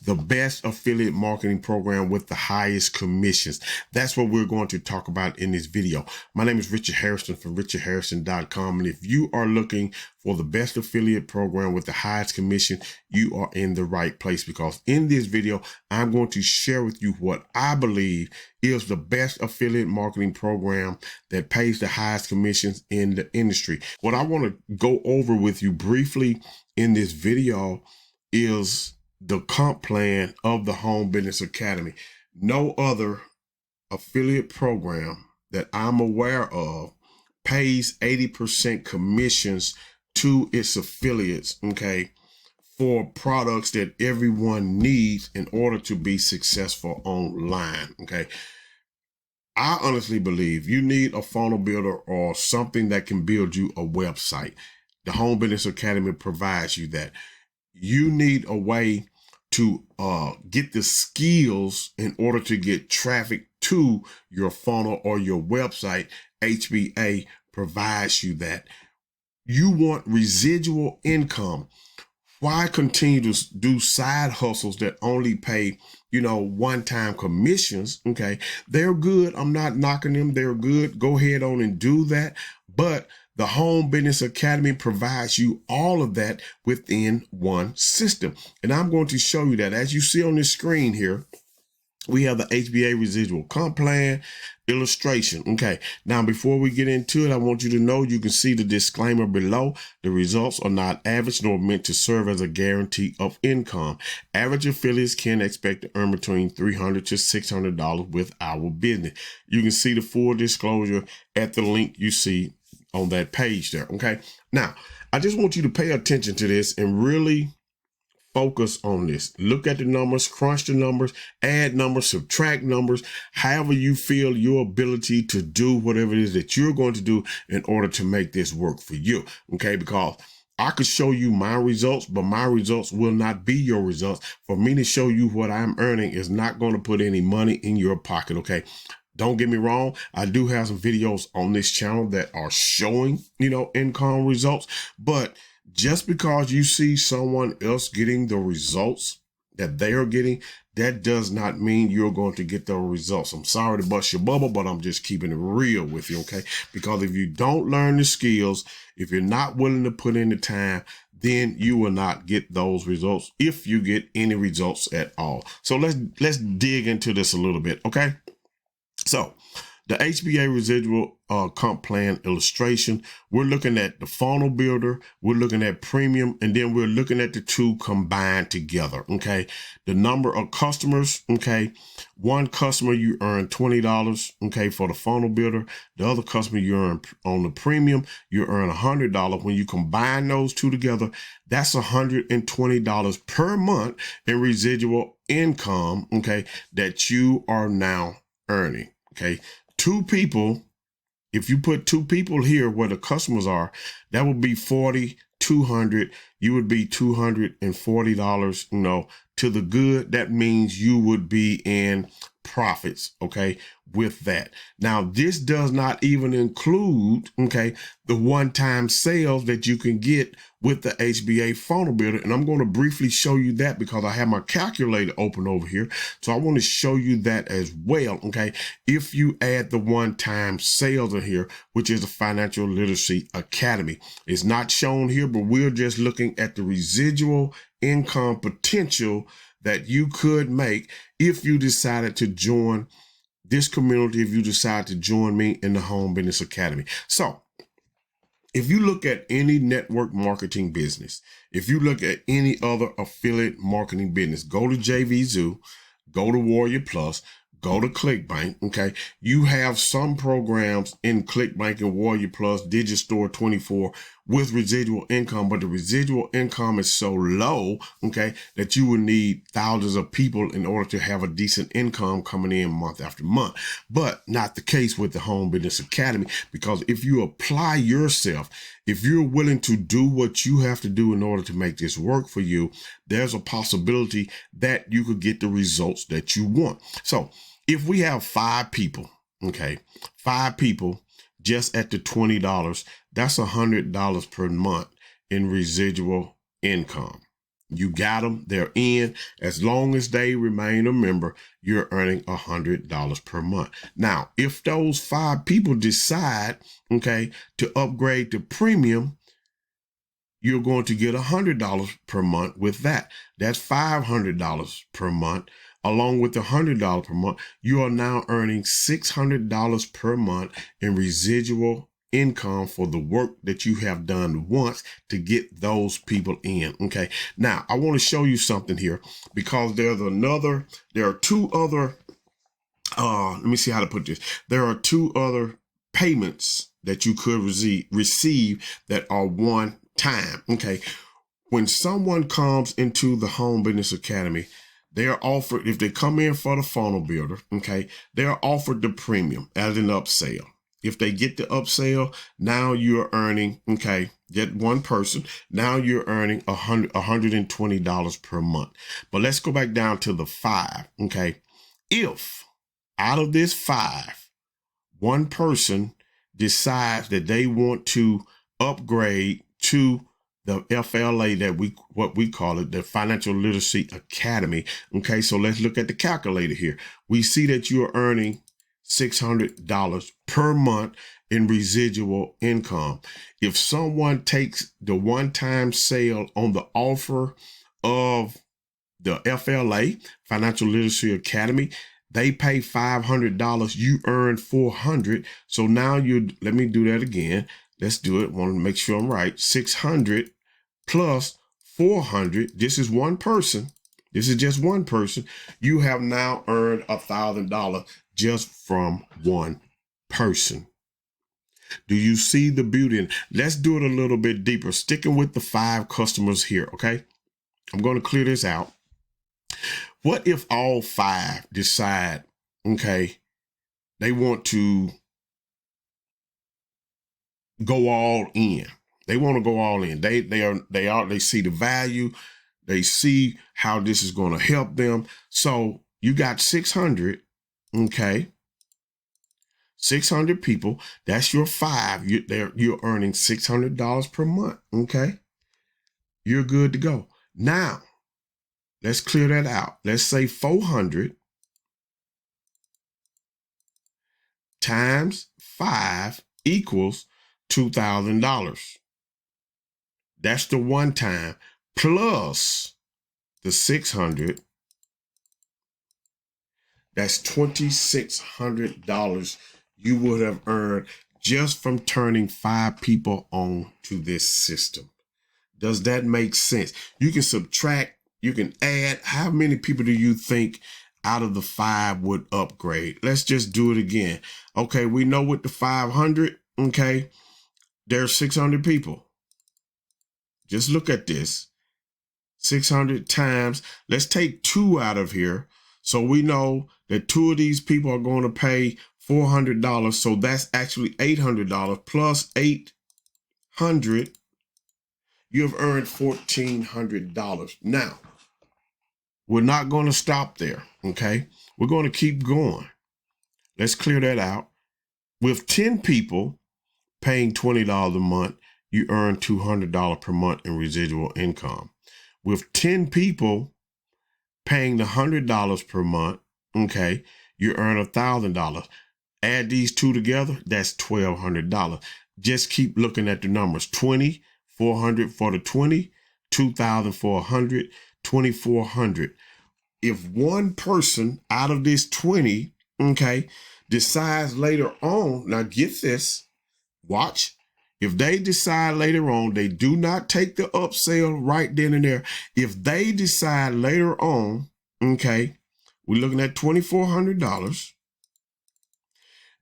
the best affiliate marketing program with the highest commissions. That's what we're going to talk about in this video. My name is Richard Hairston from richardhairston.com. And if you are looking for the best affiliate program with the highest commission, you are in the right place, because in this video, I'm going to share with you what I believe is the best affiliate marketing program that pays the highest commissions in the industry. What I want to go over with you briefly in this video is the comp plan of the Home Business Academy. No other affiliate program that I'm aware of pays 80% commissions to its affiliates, okay, for products that everyone needs in order to be successful online, okay? I honestly believe you need a funnel builder or something that can build you a website. The Home Business Academy provides you that. You need a way to get the skills in order to get traffic to your funnel or your website. HBA provides you that. You want residual income. Why continue to do side hustles that only pay, one-time commissions? Okay, they're good. I'm not knocking them. They're good. Go ahead on and do that. But the Home Business Academy provides you all of that within one system. And I'm going to show you that. As you see on this screen here, we have the HBA residual comp plan illustration. Okay. Now, before we get into it, I want you to know, you can see the disclaimer below. The results are not average nor meant to serve as a guarantee of income. Average affiliates can expect to earn between $300 to $600 with our business. You can see the full disclosure at the link you see on that page there. Okay. Now, I just want you to pay attention to this and really focus on this. Look at the numbers, crunch the numbers, add numbers, subtract numbers, however you feel your ability to do whatever it is that you're going to do in order to make this work for you. Okay. Because I could show you my results, but my results will not be your results. For me to show you what I'm earning is not going to put any money in your pocket. Okay. Don't get me wrong. I do have some videos on this channel that are showing, income results, but just because you see someone else getting the results that they are getting, that does not mean you're going to get those results. I'm sorry to bust your bubble, but I'm just keeping it real with you, okay? Because if you don't learn the skills, if you're not willing to put in the time, then you will not get those results, if you get any results at all. So let's dig into this a little bit, okay? So the HBA residual comp plan illustration, we're looking at the funnel builder, we're looking at premium, and then we're looking at the two combined together. Okay. The number of customers. Okay. One customer, you earn $20. Okay. For the funnel builder, the other customer you earn on the premium, you earn $100. When you combine those two together, that's $120 per month in residual income. Okay. That you are now earning. Okay. Two people, if you put two people here where the customers are, that would be $4,200. You would be $240, to the good. That means you would be in profits, okay, with that. Now, this does not even include, okay, the one-time sales that you can get with the HBA funnel builder. And I'm going to briefly show you that because I have my calculator open over here. So I want to show you that as well, okay? If you add the one-time sales in here, which is the Financial Literacy Academy. It's not shown here, but we're just looking at the residual income potential that you could make if you decided to join this community, if you decide to join me in the Home Business Academy. So if you look at any network marketing business, if you look at any other affiliate marketing business, go to JVZoo, go to Warrior Plus, go to ClickBank. Okay. You have some programs in ClickBank and Warrior Plus, Digistore 24 with residual income, but the residual income is so low, okay, that you will need thousands of people in order to have a decent income coming in month after month. But not the case with the Home Business Academy, because if you apply yourself, if you're willing to do what you have to do in order to make this work for you, there's a possibility that you could get the results that you want. So if we have 5 people, okay, 5 people just at the $20, that's $100 per month in residual income. You got them, they're in. As long as they remain a member, you're earning $100 per month. Now, if those 5 people decide, okay, to upgrade to premium, you're going to get $100 per month with that. That's $500 per month. Along with the $100 per month, you are now earning $600 per month in residual income for the work that you have done once to get those people in. Okay. Now I want to show you something here, because there are 2 other, let me see how to put this. There are 2 other payments that you could receive that are one time. Okay. When someone comes into the Home Business Academy, they are offered, if they come in for the funnel builder, okay, they are offered the premium as an upsell. If they get the upsell, now you're earning, okay, get one person, now you're earning $120 per month. But let's go back down to the 5, okay? If out of this 5, one person decides that they want to upgrade to the FLA, what we call it, the Financial Literacy Academy. Okay, so let's look at the calculator here. We see that you're earning $600 per month in residual income. If someone takes the one-time sale on the offer of the FLA, Financial Literacy Academy, they pay $500, you earn $400. So now let me do that again. Let's do it. Want to make sure I'm right. 600 plus 400. This is one person. This is just one person. You have now earned $1,000 just from one person. Do you see the beauty in it? Let's do it a little bit deeper, sticking with the 5 customers here. Okay. I'm going to clear this out. What if all 5 decide, okay, they want to go all in? They want to go all in. They see the value. They see how this is going to help them. So you got 600, okay, 600 people. That's your 5. You're earning $600 per month. Okay, you're good to go. Now let's clear that out. Let's say 400 times 5 equals $2,000. That's the one time, plus the 600. That's $2,600 you would have earned just from turning 5 people on to this system. Does that make sense? You can subtract, you can add. How many people do you think out of the 5 would upgrade? Let's just do it again. Okay, we know with the 500, okay, there's 600 people. Just look at this. 600 times, let's take 2 out of here. So we know that 2 of these people are going to pay $400. So that's actually $800 plus 800. You have earned $1,400. Now, we're not going to stop there. Okay. We're going to keep going. Let's clear that out. With 10 people paying $20 a month, you earn $200 per month in residual income. With 10 people paying the $100 per month, okay, you earn $1,000. Add these 2 together, that's $1,200. Just keep looking at the numbers. 20, 400 for the 20, 2,000 for 100, 2,400. If one person out of this 20, okay, decides later on, now get this, watch. If they decide later on, they do not take the upsell right then and there. If they decide later on, okay, we're looking at $2,400.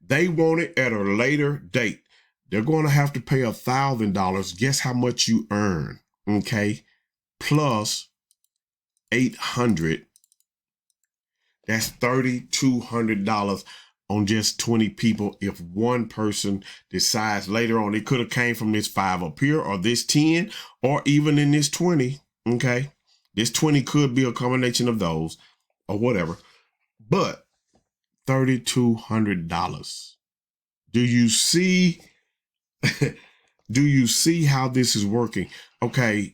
They want it at a later date. They're going to have to pay $1,000. Guess how much you earn, okay? Plus 800. That's $3,200 on just 20 people. If one person decides later on, it could have came from this 5 up here or this 10 or even in this 20. Okay. This 20 could be a combination of those or whatever, but $3,200. Do you see, do you see how this is working? Okay.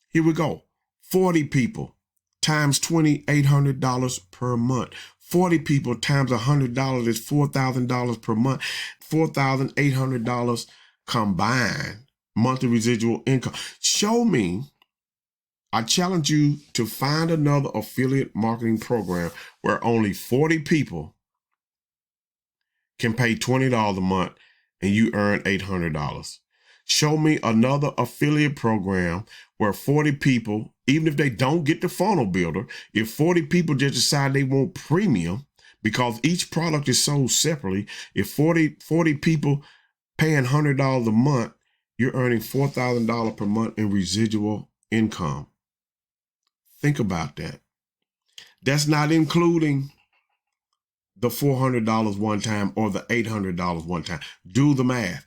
Here we go. 40 people times $2,800 per month. 40 people times $100 is $4,000 per month. $4,800 combined monthly residual income. Show me. I challenge you to find another affiliate marketing program where only 40 people can pay $20 a month and you earn $800. Show me another affiliate program where 40 people, even if they don't get the funnel builder, if 40 people just decide they want premium because each product is sold separately, if 40 people paying $100 a month, you're earning $4,000 per month in residual income. Think about that. That's not including the $400 one time or the $800 one time. Do the math.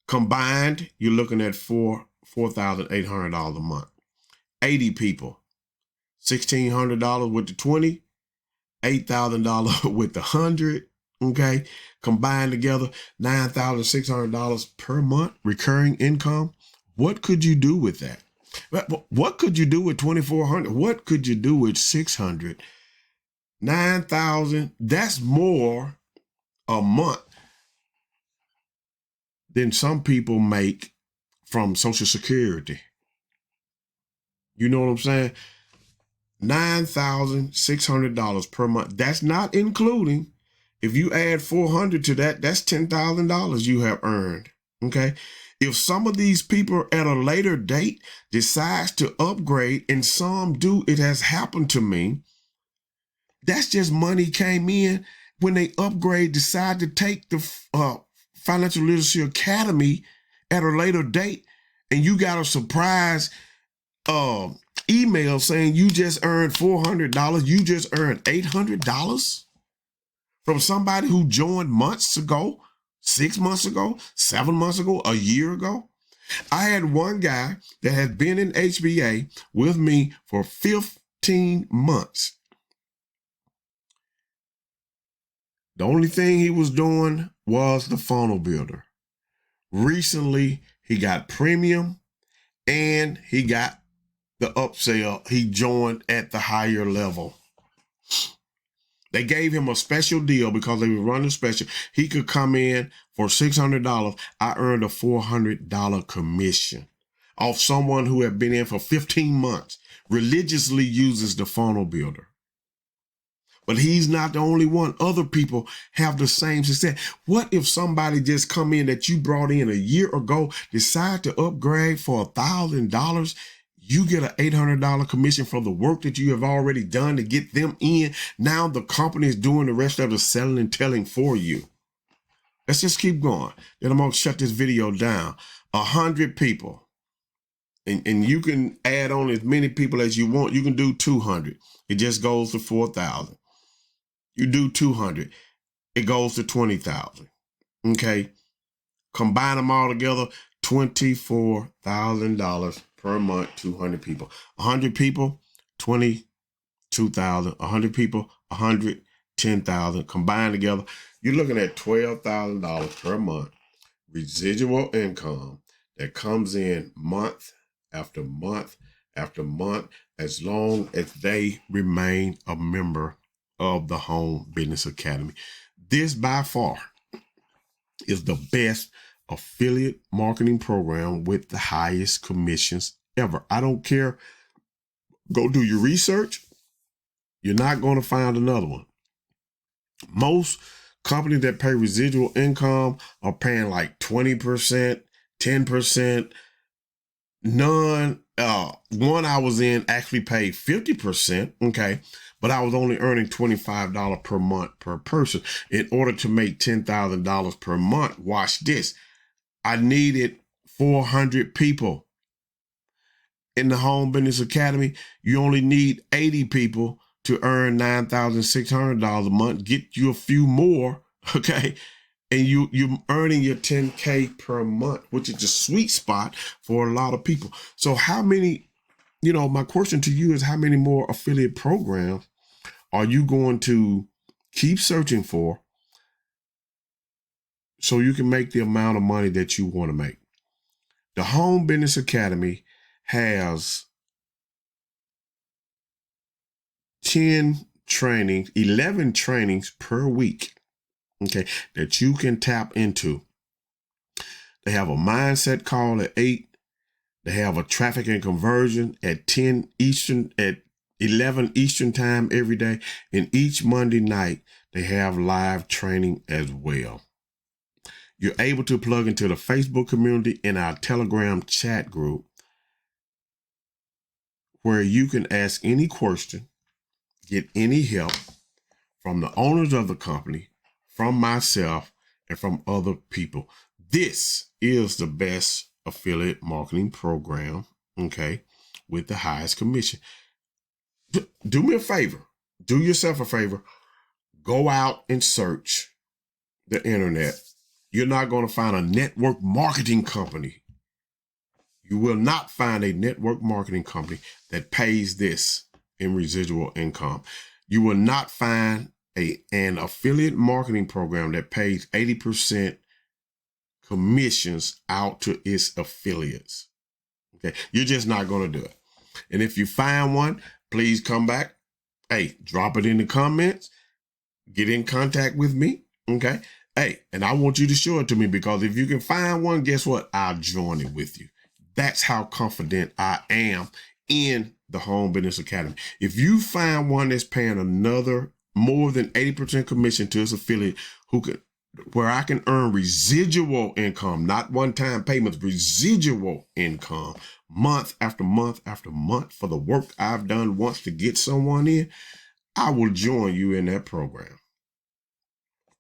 Combined, you're looking at $4,800 a month. 80 people, $1,600 with the 20, $8,000 with the 100. Okay, combined together, $9,600 per month recurring income. What could you do with that? What could you do with 2,400? What could you do with 600? 9,000. That's more a month than some people make from Social Security. You know what I'm saying? $9,600 per month. That's not including, if you add 400 to that, that's $10,000 you have earned. Okay. If some of these people at a later date decides to upgrade, and some do, it has happened to me. That's just money came in when they upgrade, decide to take the Financial Literacy Academy at a later date, and you got a surprise email saying you just earned $400, you just earned $800 from somebody who joined months ago, 6 months ago, 7 months ago, a year ago. I had one guy that had been in HBA with me for 15 months. The only thing he was doing was the funnel builder. Recently, he got premium and he got the upsell. He joined at the higher level. They gave him a special deal because they were running special. He could come in for $600. I earned a $400 commission off someone who had been in for 15 months, religiously uses the funnel builder. But he's not the only one. Other people have the same success. What if somebody just come in that you brought in a year ago, decide to upgrade for $1,000? You get an $800 commission for the work that you have already done to get them in. Now the company is doing the rest of the selling and telling for you. Let's just keep going. Then I'm going to shut this video down. 100 people. And you can add on as many people as you want. You can do 200. It just goes to 4,000. You do 200, it goes to 20,000. Okay. Combine them all together, $24,000 per month, 200 people. 100 people, 22,000. 100 people, 110,000. Combined together, you're looking at $12,000 per month residual income that comes in month after month after month, as long as they remain a member of the Home Business Academy. This by far is the best affiliate marketing program with the highest commissions ever. I don't care. Go do your research. You're not going to find another one. Most companies that pay residual income are paying like 20%, 10%. None, one I was in actually paid 50%. Okay. But I was only earning $25 per month per person. In order to make $10,000 per month, watch this, I needed 400 people. In the Home Business Academy, you only need 80 people to earn $9,600 a month. Get you a few more, okay? And you're earning your 10K per month, which is a sweet spot for a lot of people. So how many, my question to you is, how many more affiliate programs are you going to keep searching for so you can make the amount of money that you want to make? The Home Business Academy has 11 trainings per week, okay, that you can tap into. They have a mindset call at 8. They have a traffic and conversion at 10 Eastern, at 11 Eastern time every day. And each Monday night, they have live training as well. You're able to plug into the Facebook community and our Telegram chat group, where you can ask any question, get any help from the owners of the company, from myself, and from other people. This is the best affiliate marketing program, okay, with the highest commission. Do me a favor. Do yourself a favor. Go out and search the internet. You're not going to find a network marketing company. You will not find a network marketing company that pays this in residual income. You will not find an affiliate marketing program that pays 80% commissions out to its affiliates. Okay, you're just not going to do it. And if you find one, please come back. Hey, drop it in the comments. Get in contact with me. Okay. Hey, and I want you to show it to me, because if you can find one, guess what? I'll join it with you. That's how confident I am in the Home Business Academy. If you find one that's paying another more than 80% commission to its affiliate, where I can earn residual income, not one-time payments, residual income, month after month after month for the work I've done once to get someone in, I will join you in that program.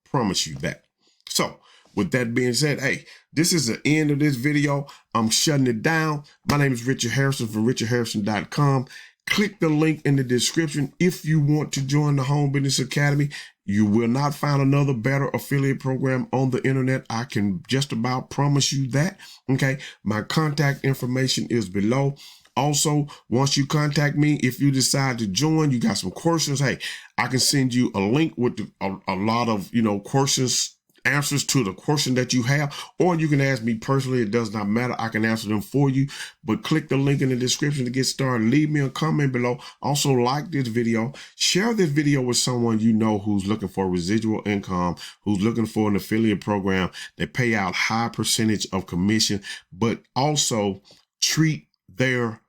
Promise you that. So with that being said, hey, this is the end of this video. I'm shutting it down. My name is Richard Hairston from richardhairston.com. Click the link in the description if you want to join the Home Business Academy. You will not find another better affiliate program on the internet. I can just about promise you that. Okay. My contact information is below. Also, once you contact me, if you decide to join, you got some questions. Hey, I can send you a link with a lot of, questions, answers to the question that you have, or you can ask me personally. It does not matter. I can answer them for you, but click the link in the description to get started. Leave me a comment below. Also, like this video, share this video with someone you know who's looking for residual income, who's looking for an affiliate program that pay out high percentage of commission, but also treat their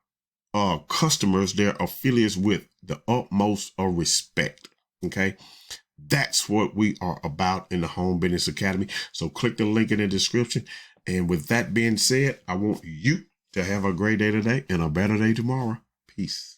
customers, their affiliates, with the utmost of respect. Okay. That's what we are about in the Home Business Academy. So click the link in the description. And with that being said, I want you to have a great day today and a better day tomorrow. Peace.